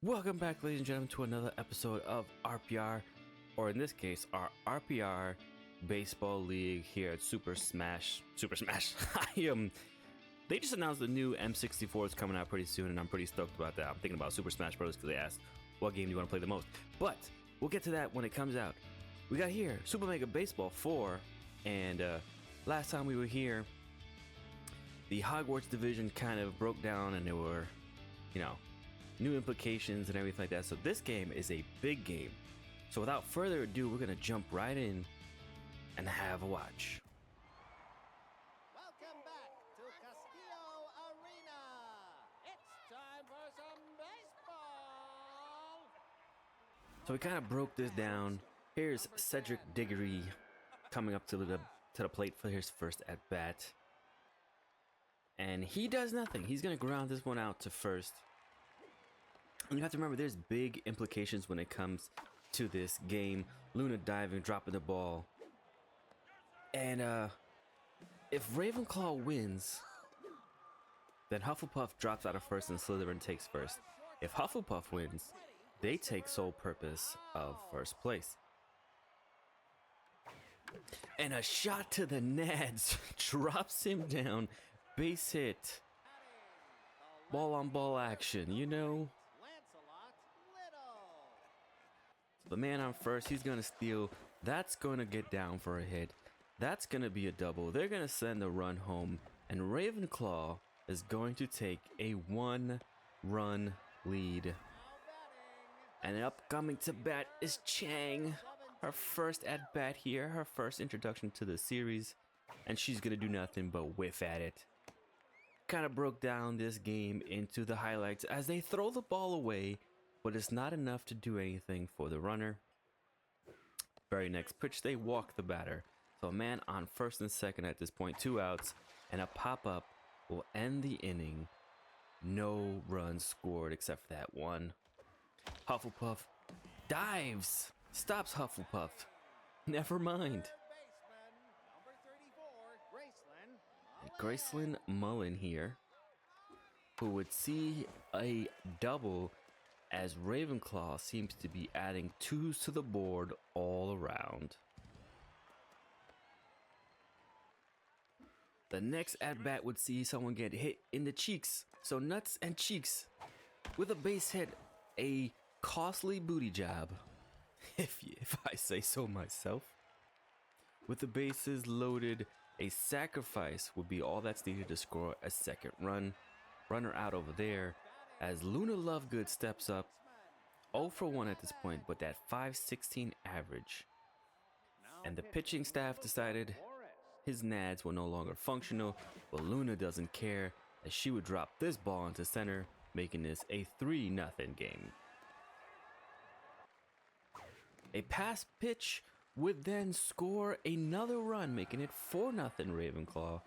Welcome back, ladies and gentlemen, to another episode of RPR, or in this case, our RPR Baseball League here at Super Smash. They just announced the new M64 is coming out pretty soon, and I'm pretty stoked about that. I'm thinking about Super Smash Bros. Because they asked, what game do you want to play the most? But we'll get to that when it comes out. We got here Super Mega Baseball 4, and last time we were here, the Hogwarts division kind of broke down, and there were, new implications and everything like that. So this game is a big game. So without further ado, we're gonna jump right in and have a watch. Welcome back to Castillo Arena. It's time for some baseball. So we kind of broke this down. Here's Cedric Diggory coming up to the plate for his first at bat, and he does nothing. He's gonna ground this one out to first. And you have to remember, there's big implications when it comes to this game. Luna diving, dropping the ball. And if Ravenclaw wins, then Hufflepuff drops out of first and Slytherin takes first. If Hufflepuff wins, they take sole purpose of first place. And a shot to the Nads drops him down. Base hit. Ball on ball action, The man on first, he's going to steal. That's going to get down for a hit. That's going to be a double. They're going to send the run home. And Ravenclaw is going to take a 1-run lead. And upcoming to bat is Chang. Her first at bat here. Her first introduction to the series. And she's going to do nothing but whiff at it. Kind of broke down this game into the highlights as they throw the ball away. But it's not enough to do anything for the runner. Very next pitch, they walk the batter. So a man on first and second at this point, 2 outs, and a pop-up will end the inning. No runs scored except for that one. Hufflepuff dives, stops Hufflepuff. Never mind. Gracelyn Mullen here, who would see a double, as Ravenclaw seems to be adding 2s to the board all around. The next at-bat would see someone get hit in the cheeks. So nuts and cheeks with a base hit, a costly booty job, if I say so myself. With the bases loaded, a sacrifice would be all that's needed to score a second run. Runner out over there, as Luna Lovegood steps up, 0 for 1 at this point, but that .516 average. And the pitching staff decided his nads were no longer functional, but Luna doesn't care, as she would drop this ball into center, making this a 3-0 game. A pass pitch would then score another run, making it 4-0 Ravenclaw.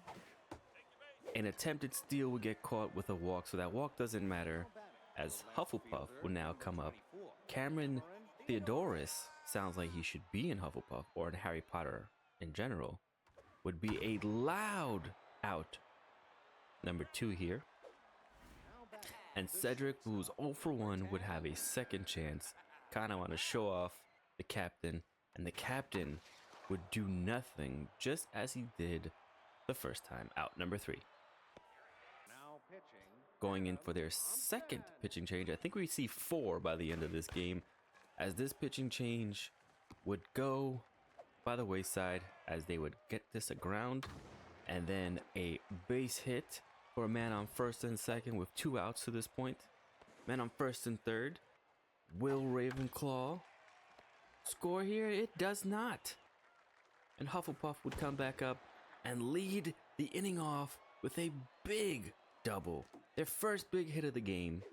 An attempted steal would get caught with a walk, so that walk doesn't matter, as Hufflepuff will now come up. Cameron Theodorus, sounds like he should be in Hufflepuff or in Harry Potter in general, would be a loud out. Number 2 here. And Cedric, who's 0 for 1, would have a second chance. Kind of want to show off the captain, and the captain would do nothing, just as he did the first time. Out number 3. Going in for their second pitching change. I think we see 4 by the end of this game, as this pitching change would go by the wayside, as they would get this aground, and then a base hit for a man on first and second with 2 outs to this point. Man on first and third. Will Ravenclaw score here? It does not. And Hufflepuff would come back up and lead the inning off with a big double. Their first big hit of the game.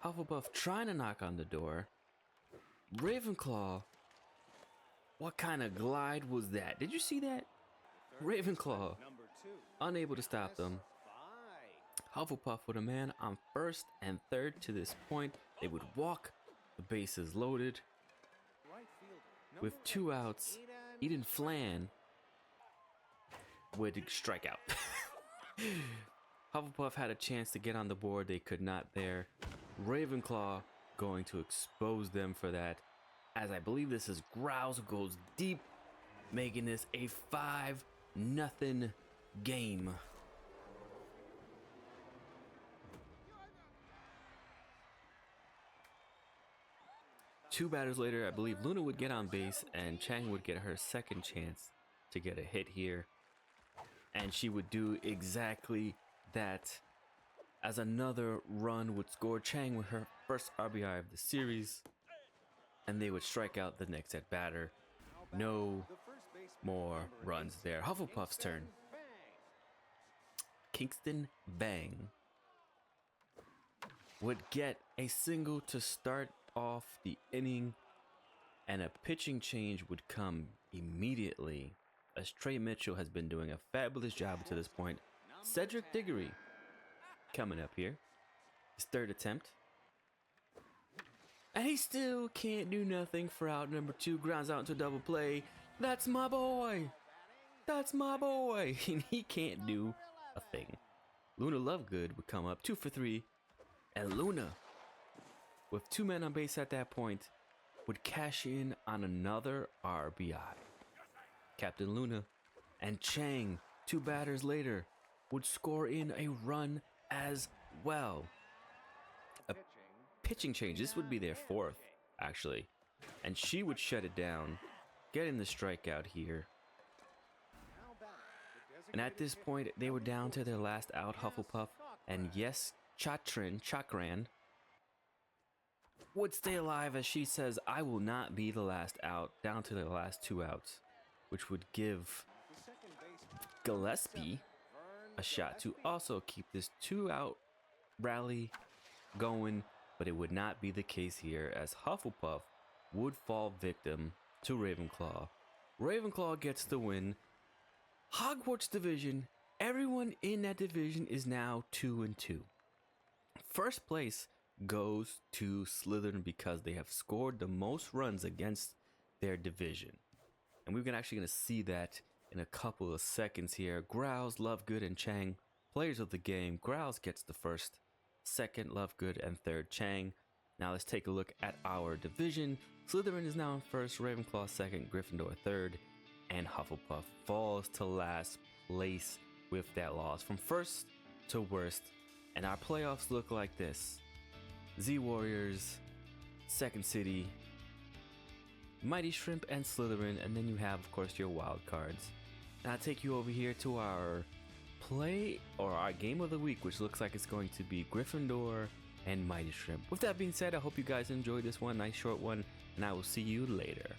Hufflepuff trying to knock on the door. Ravenclaw, what kind of glide was that? Did you see that? Ravenclaw unable to stop them. Hufflepuff with a man on first and third to this point. They would walk, the bases loaded. With 2 outs, Eden Flan would strike out. Hufflepuff had a chance to get on the board. They could not there. Ravenclaw going to expose them for that. As I believe this is Growls who goes deep, making this a 5-0 game. Two batters later, I believe Luna would get on base and Chang would get her second chance to get a hit here. And she would do exactly that, as another run would score Chang with her first RBI of the series. And they would strike out the next at batter. No more runs there. Hufflepuff's turn. Kingston Bang would get a single to start off the inning, and a pitching change would come immediately, as Trey Mitchell has been doing a fabulous job to this point. Cedric Diggory coming up here, his third attempt, and he still can't do nothing for out number 2. Grounds out into a double play. That's my boy. That's my boy. And he can't do a thing. Luna Lovegood would come up 2 for 3, and Luna, with 2 men on base at that point, would cash in on another RBI. Captain Luna and Chang, 2 batters later, would score in a run as well. A pitching change. This would be their 4th, actually. And she would shut it down, getting the strikeout here. And at this point, they were down to their last out, Hufflepuff. And yes, Chakran would stay alive, as she says, I will not be the last out, down to the last 2 outs, which would give Gillespie a shot to also keep this 2-out rally going, but it would not be the case here, as Hufflepuff would fall victim to Ravenclaw. Ravenclaw gets the win. Hogwarts division, everyone in that division is now 2-2. First place goes to Slytherin because they have scored the most runs against their division. And we're actually going to see that in a couple of seconds here. Growls, Lovegood, and Chang, players of the game. Growls gets the first, second Lovegood, and third Chang. Now let's take a look at our division. Slytherin is now in first, Ravenclaw second, Gryffindor third, and Hufflepuff falls to last place with that loss. From first to worst, and our playoffs look like this. Z Warriors, Second City, Mighty Shrimp, and Slytherin, and then you have, of course, your wild cards. Now I'll take you over here to our our game of the week, which looks like it's going to be Gryffindor and Mighty Shrimp. With that being said, I hope you guys enjoyed this one, nice short one, and I will see you later.